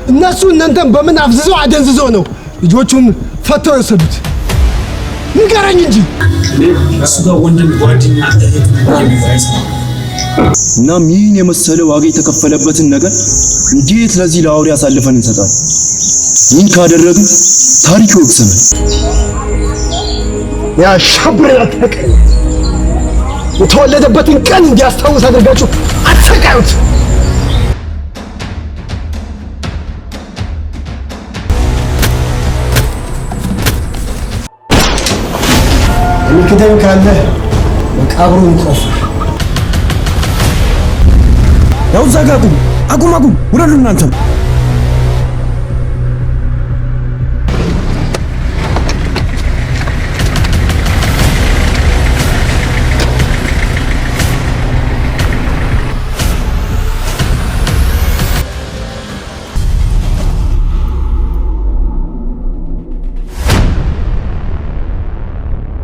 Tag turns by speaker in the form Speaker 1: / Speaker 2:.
Speaker 1: እነሱ እናንተን በምን አፍዝዘው አደንዝዘው ነው ልጆቹን ፈተው የወሰዱት? ንገረኝ እንጂ
Speaker 2: እሱ ጋር ወንድም ጓደኛ እህት የሚባይስ
Speaker 3: እናም ይህን የመሰለ ዋጋ የተከፈለበትን ነገር እንዴት ለዚህ ለአውሬ አሳልፈን እንሰጣለን? ይህን ካደረግን ታሪክ ይወቅሰናል።
Speaker 1: ያ ሻብሬ አትቀኝ የተወለደበትን ቀን እንዲያስታውስ አድርጋችሁ አትሰቃዩት። የሚክደኝ ካለ መቃብሩን ቆፍር።
Speaker 4: ያው እዛ ጋር አቁም፣ ውረዱ እናንተም